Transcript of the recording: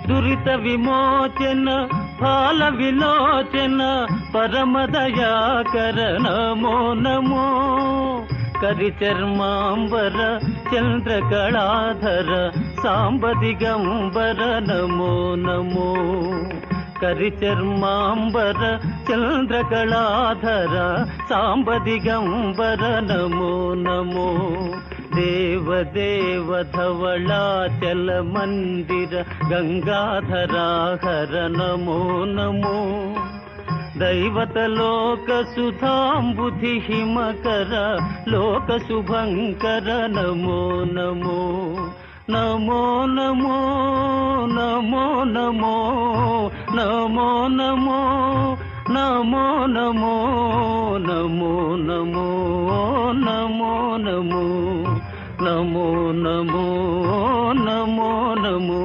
దురిత విమోచన ఫాల విలోచన పరమదయాకర నమో నమో కరిచర్మాంబర చంద్రకళాధర సాంబ దిగంబర నమో నమో కరిచర్మాంబర చంద్రకళాధర సాంబ దిగంబర నమో నమో దేవదేవ ధవళాచల మందిర గంగాధరాహర నమో నమో దైవత లోక సుధాంబుధి హిమకర లోక శుభంకర నమో నమో నమో నమో నమో నమో నమో నమో నమో నమో నమో నమో నమో నమో నమో నమో నమో నమో